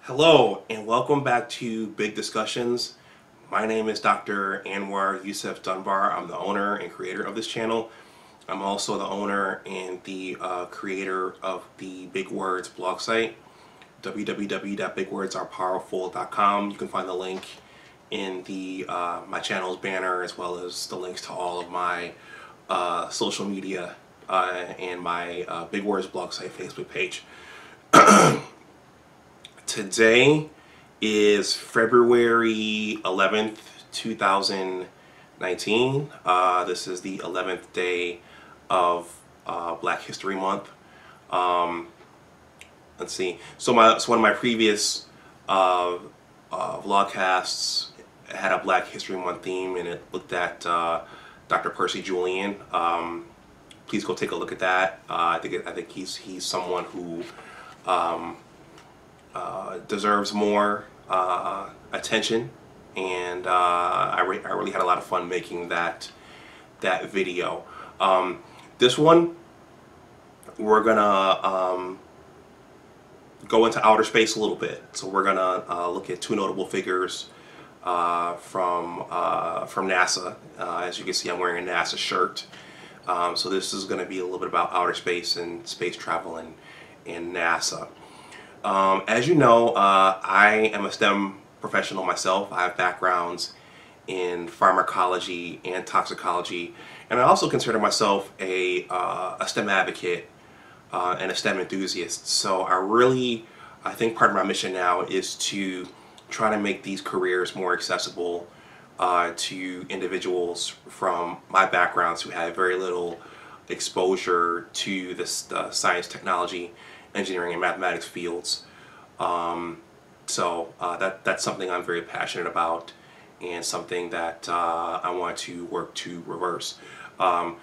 Hello and welcome back to Big Discussions. My name is Dr. Anwar Youssef Dunbar. I'm the owner and creator of this channel. I'm also the owner and the creator of the Big Words blog site, www.bigwordsarepowerful.com. You can find the link in the my channel's banner, as well as the links to all of my social media and my Big Words blog site Facebook page. Today is February 11th, 2019. This is the 11th day of Black History Month. Let's see. So one of my previous vlogcasts had a Black History Month theme, and it looked at Dr. Percy Julian. Please go take a look at that. I think he's someone who deserves more attention, and I really had a lot of fun making that video. This one, we're gonna go into outer space a little bit. So we're gonna look at two notable figures from NASA. As you can see, I'm wearing a NASA shirt. So this is going to be a little bit about outer space and space travel and NASA. As you know, I am a STEM professional myself. I have backgrounds in pharmacology and toxicology, and I also consider myself a STEM advocate and a STEM enthusiast. So I think part of my mission now is to try to make these careers more accessible to individuals from my backgrounds who have very little exposure to this science, technology, engineering, and mathematics fields. That's something I'm very passionate about, and something that I want to work to reverse. A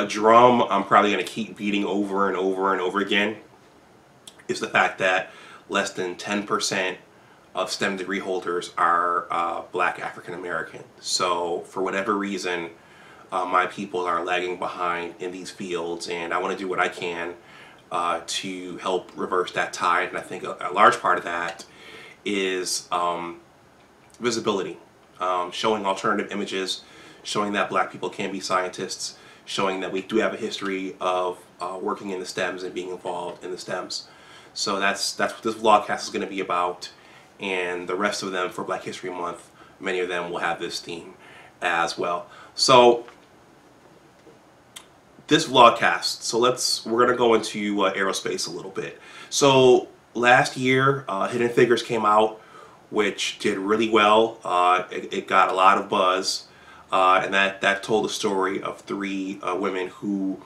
drum I'm probably going to keep beating over and over and over again is the fact that less than 10% of STEM degree holders are Black African American. So for whatever reason, my people are lagging behind in these fields, and I want to do what I can to help reverse that tide. And I think a large part of that is visibility, showing alternative images, showing that Black people can be scientists, showing that we do have a history of working in the STEMs and being involved in the STEMs. So that's what this vlogcast is going to be about, and the rest of them for Black History Month, many of them will have this theme as well. So this vlogcast, we're going to go into aerospace a little bit. So last year, Hidden Figures came out, which did really well. It got a lot of buzz, and that told the story of three women who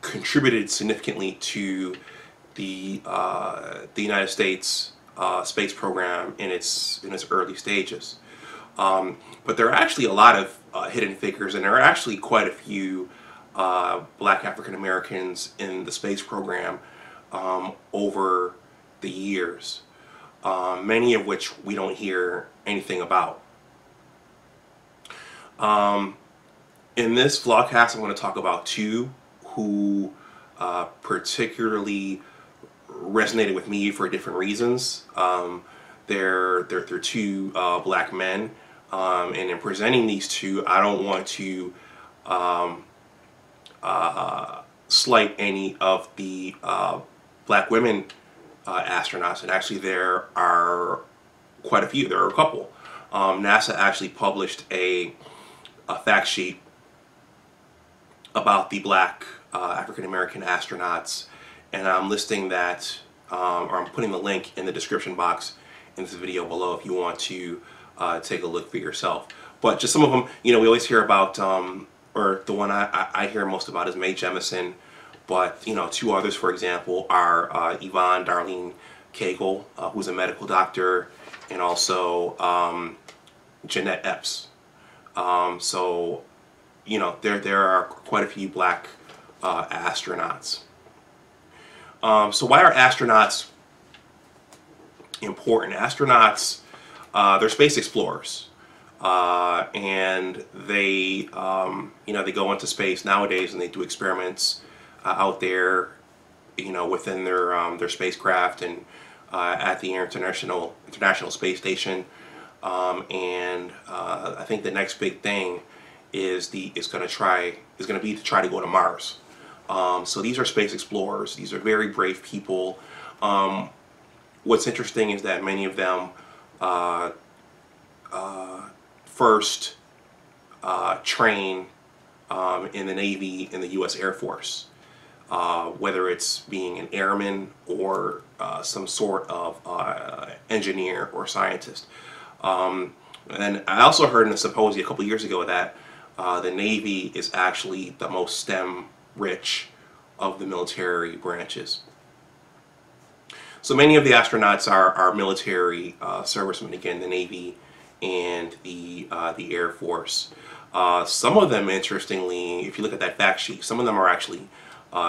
contributed significantly to the United States space program in its early stages. But there are actually a lot of hidden figures, and there are actually quite a few Black African Americans in the space program over the years, many of which we don't hear anything about. In this vlogcast, I'm going to talk about two who particularly resonated with me for different reasons. They're two Black men, and in presenting these two, I don't want to slight any of the Black women astronauts, and actually there are quite a few. There are a couple. NASA actually published a fact sheet about the Black African American astronauts, and I'm listing that, or I'm putting the link in the description box in this video below if you want to take a look for yourself. But just some of them, we always hear about, or the one I hear most about is Mae Jemison, but two others, for example, are Yvonne Darlene Cagle, who's a medical doctor, and also Jeanette Epps. So there are quite a few Black astronauts. So why are astronauts important? Astronauts, they're space explorers, and they they go into space nowadays, and they do experiments out there, within their spacecraft, and at the International Space Station, and I think the next big thing is going to be to try to go to Mars. So these are space explorers. These are very brave people. What's interesting is that many of them first train in the Navy, in the U.S. Air Force, whether it's being an airman or some sort of engineer or scientist. And I also heard in a symposium a couple years ago that the Navy is actually the most STEM-rich of the military branches. So many of the astronauts are military servicemen, again, the Navy and the Air Force. Some of them, interestingly, if you look at that fact sheet, some of them are actually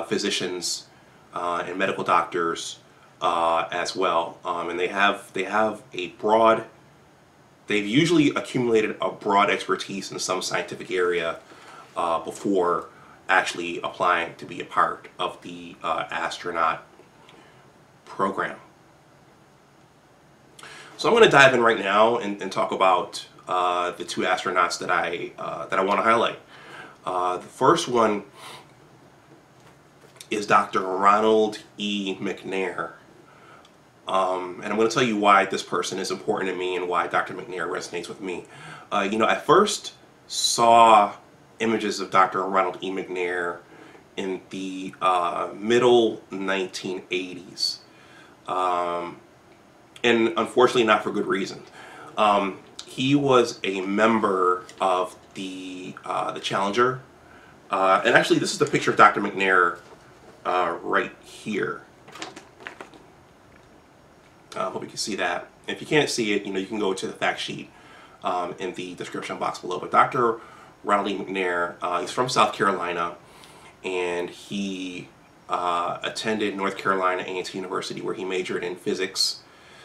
physicians and medical doctors as well, and they have a broad. They've usually accumulated a broad expertise in some scientific area before actually applying to be a part of the astronaut program. So I'm going to dive in right now and talk about the two astronauts that I want to highlight. The first one is Dr. Ronald E. McNair. And I'm going to tell you why this person is important to me and why Dr. McNair resonates with me. You know, I first saw images of Dr. Ronald E. McNair in the middle 1980s. And unfortunately not for good reason. He was a member of the Challenger. And actually this is the picture of Dr. McNair right here. I hope you can see that. If you can't see it, you know, you can go to the fact sheet in the description box below. But Dr. Ronald E. McNair, he's from South Carolina, and he attended North Carolina A&T University, where he majored in physics.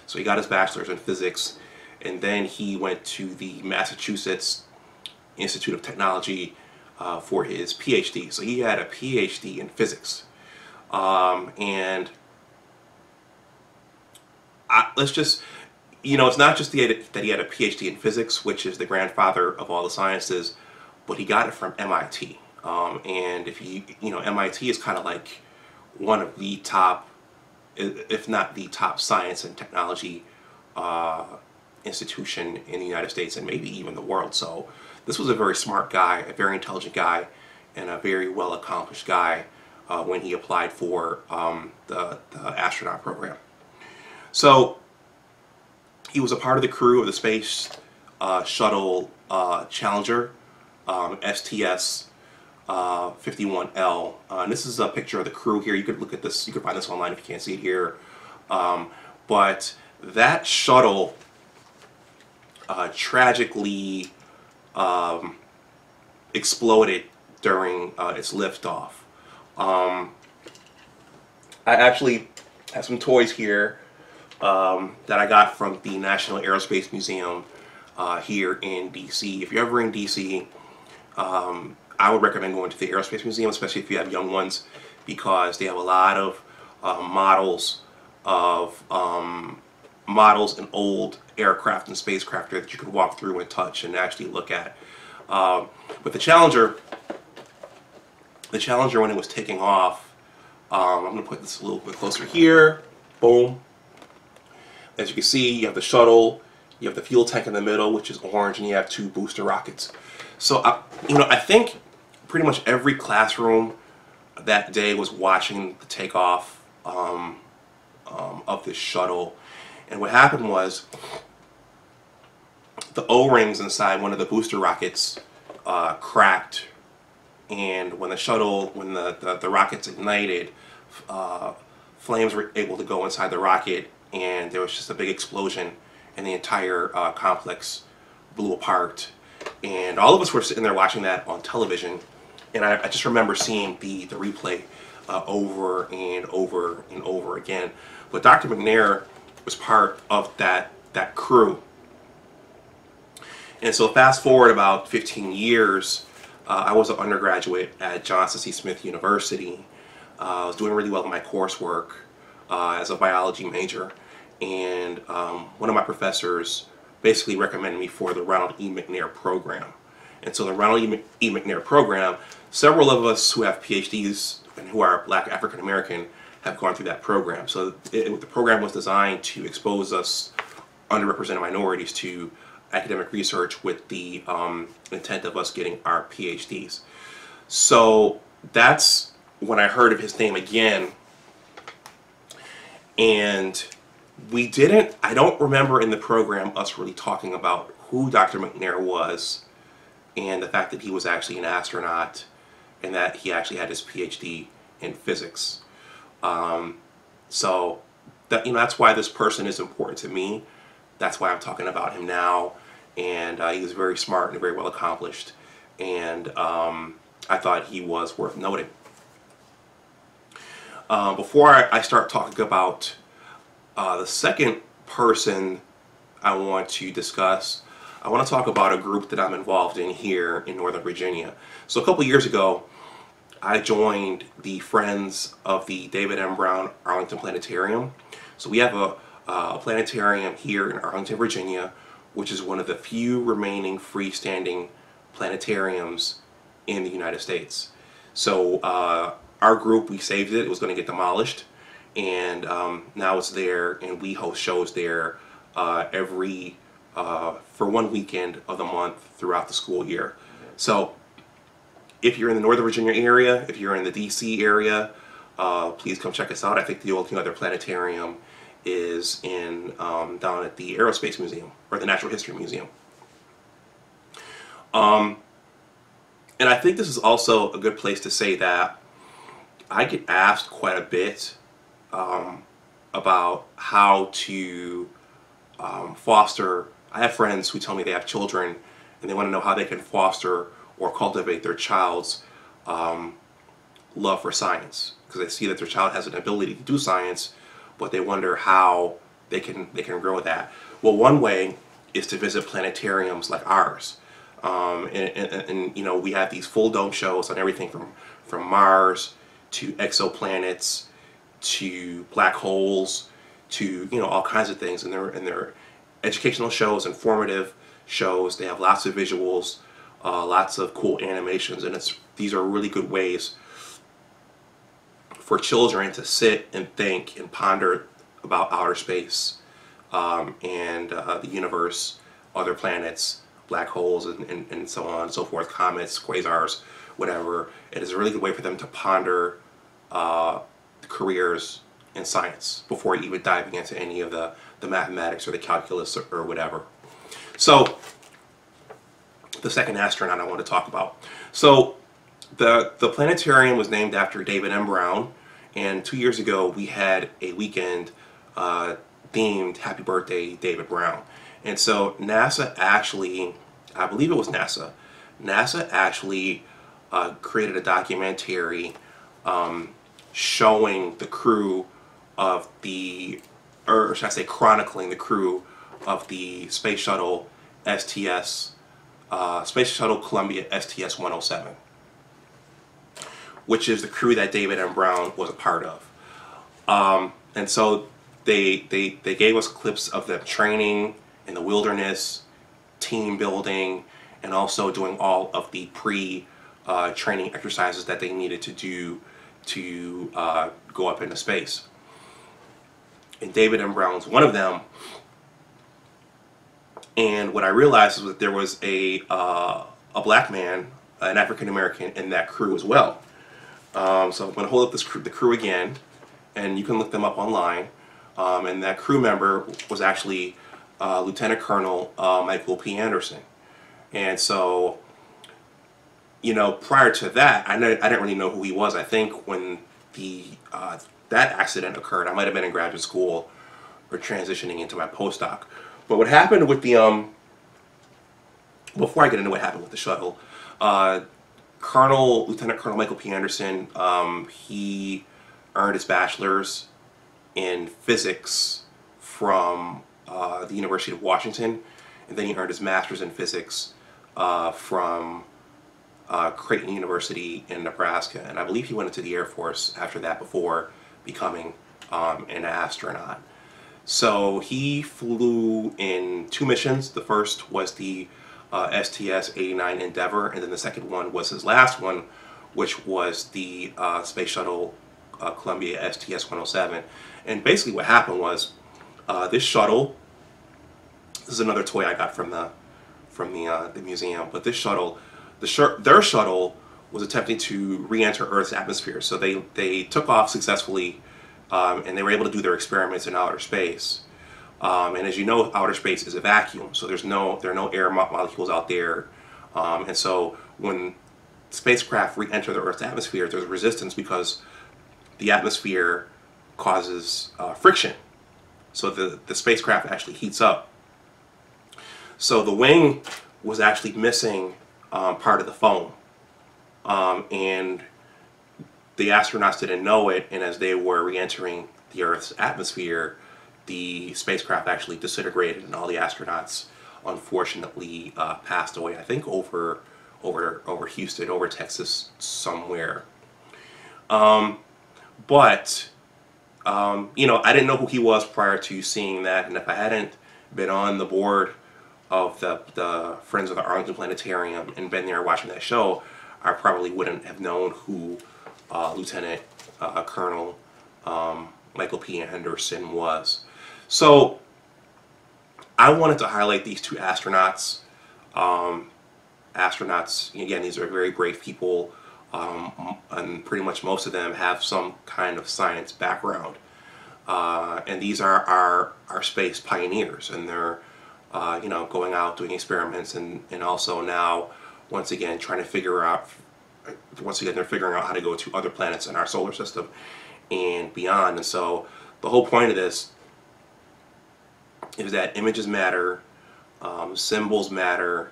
So he got his bachelor's in physics, and then he went to the Massachusetts Institute of Technology for his PhD. So he had a PhD in physics. And let's just, you know, it's not just that he had a PhD in physics, which is the grandfather of all the sciences, but he got it from MIT. And if you know, MIT is kind of like one of the top, if not the top science and technology institution in the United States and maybe even the world. So this was a very smart guy, a very intelligent guy, and a very well accomplished guy when he applied for the astronaut program. So he was a part of the crew of the Space Shuttle Challenger, STS 51L. And this is a picture of the crew here. You could look at this, you could find this online if you can't see it here. But that shuttle tragically exploded during its liftoff. I actually have some toys here that I got from the National Aerospace Museum here in DC. If you're ever in DC, I would recommend going to the Aerospace Museum, especially if you have young ones, because they have a lot of models and old aircraft and spacecraft that you could walk through and touch and actually look at. But the Challenger, when it was taking off, I'm going to put this a little bit closer here. Boom. As you can see, you have the shuttle, you have the fuel tank in the middle, which is orange, and you have two booster rockets. So, you know, I think pretty much every classroom that day was watching the takeoff of this shuttle. And what happened was the O-rings inside one of the booster rockets cracked, and when the shuttle, when the rockets ignited, flames were able to go inside the rocket, and there was just a big explosion, and the entire complex blew apart. And all of us were sitting there watching that on television, and I just remember seeing the replay over and over and over again. But Dr. McNair was part of that crew. And so fast forward about 15 years, I was an undergraduate at Johnson C. Smith University. I was doing really well in my coursework as a biology major. and one of my professors basically recommended me for the Ronald E. McNair program. And so the Ronald E. McNair program, several of us who have PhDs and who are Black African American have gone through that program. So the program was designed to expose us underrepresented minorities to academic research with the intent of us getting our PhDs. So that's when I heard of his name again, and I don't remember in the program us really talking about who Dr. McNair was and the fact that he was actually an astronaut and that he actually had his PhD in physics. So that, that's why this person is important to me. That's why I'm talking about him now. And he was very smart and very well accomplished. And I thought he was worth noting. Before I start talking about the second person I want to discuss, I want to talk about a group that I'm involved in here in Northern Virginia. So a couple years ago, I joined the Friends of the David M. Brown Arlington Planetarium. So we have a planetarium here in Arlington, Virginia, which is one of the few remaining freestanding planetariums in the United States. So our group, we saved it. It was going to get demolished, and now it's there, and we host shows there for one weekend of the month throughout the school year. So if you're in the Northern Virginia area, if you're in the DC area, please come check us out. I think the only other planetarium is in down at the Aerospace Museum or the Natural History Museum. And I think this is also a good place to say that I get asked quite a bit about how to foster. I have friends who tell me they have children and they want to know how they can foster or cultivate their child's love for science, because they see that their child has an ability to do science, but they wonder how they can grow that. Well, one way is to visit planetariums like ours, and you know, we have these full dome shows on everything from Mars to exoplanets to black holes to, you know, all kinds of things, and they're educational shows, informative shows. They have lots of visuals, lots of cool animations, and these are really good ways for children to sit and think and ponder about outer space and the universe, other planets, black holes, and so on and so forth, comets, quasars, whatever. It is a really good way for them to ponder careers in science before even diving into any of the mathematics or the calculus or whatever. So the second astronaut I want to talk about. So the planetarium was named after David M. Brown, and 2 years ago we had a weekend themed Happy Birthday David Brown. And so NASA actually, I believe it was NASA actually created a documentary showing the crew of or should I say chronicling the crew of the Space Shuttle STS, Space Shuttle Columbia STS-107, which is the crew that David M. Brown was a part of. And so they gave us clips of them training in the wilderness, team building, and also doing all of the pre-training exercises that they needed to do to go up into space. And David M. Brown's one of them. And what I realized was that there was a black man, an African American, in that crew as well. So I'm going to hold up the crew again, and you can look them up online. And that crew member was actually Lieutenant Colonel Michael P. Anderson. And so, you know, prior to that, I didn't really know who he was. I think when that accident occurred, I might have been in graduate school or transitioning into my postdoc. But what happened with the before I get into what happened with the shuttle, Lieutenant Colonel Michael P. Anderson, he earned his bachelor's in physics from the University of Washington, and then he earned his master's in physics from Creighton University in Nebraska, and I believe he went into the Air Force after that before becoming an astronaut. So he flew in 2 missions. The first was the STS-89 Endeavour, and then the second one was his last one, which was the Space Shuttle Columbia STS-107. And basically what happened was this shuttle, this is another toy I got from the museum, but this shuttle, their shuttle was attempting to re-enter Earth's atmosphere. So they took off successfully, and they were able to do their experiments in outer space. And as you know, outer space is a vacuum, so there are no air molecules out there. And so when spacecraft re-enter the Earth's atmosphere, there's resistance because the atmosphere causes friction. So the spacecraft actually heats up. So the wing was actually missing part of the foam. And the astronauts didn't know it, and as they were re-entering the Earth's atmosphere, the spacecraft actually disintegrated, and all the astronauts unfortunately passed away. I think over Houston, over Texas somewhere. But you know, I didn't know who he was prior to seeing that, and if I hadn't been on the board of the Friends of the Arlington Planetarium and been there watching that show, I probably wouldn't have known who Lieutenant Colonel Michael P. Henderson was. So I wanted to highlight these 2 astronauts. Astronauts, again, these are very brave people, and pretty much most of them have some kind of science background. And these are our space pioneers, and they're you know, going out doing experiments, and also now once again they're figuring out how to go to other planets in our solar system and beyond. And so the whole point of this is that images matter, symbols matter,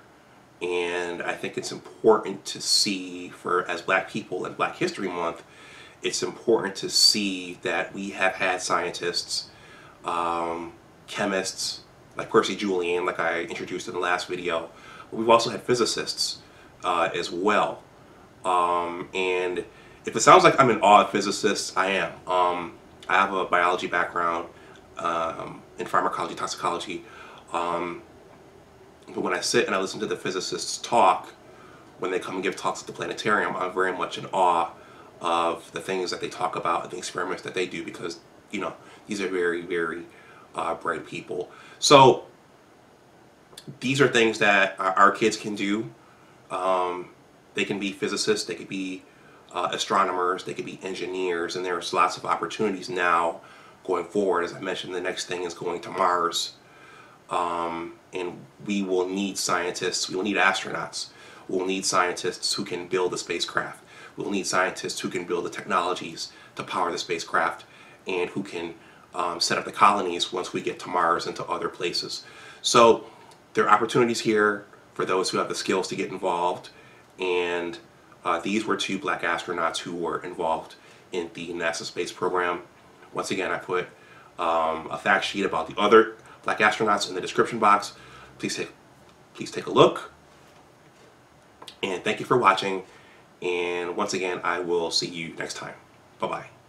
and I think it's important to see, as Black people in Black History Month, it's important to see that we have had scientists, chemists, like Percy Julian, like I introduced in the last video, but we've also had physicists as well. And if it sounds like I'm in awe of physicists, I am. I have a biology background in pharmacology, toxicology, but when I sit and I listen to the physicists talk, when they come and give talks at the planetarium, I'm very much in awe of the things that they talk about and the experiments that they do, because, you know, these are very, very bright people. So these are things that our kids can do. They can be physicists, they could be astronomers, they could be engineers, and there's lots of opportunities now going forward. As I mentioned, the next thing is going to Mars, and we will need scientists, we will need astronauts, we'll need scientists who can build a spacecraft, we'll need scientists who can build the technologies to power the spacecraft, and who can set up the colonies once we get to Mars and to other places. So there are opportunities here for those who have the skills to get involved, and these were 2 Black astronauts who were involved in the NASA space program. Once again, I put a fact sheet about the other Black astronauts in the description box. Please take a look, and thank you for watching, and once again, I will see you next time. Bye-bye.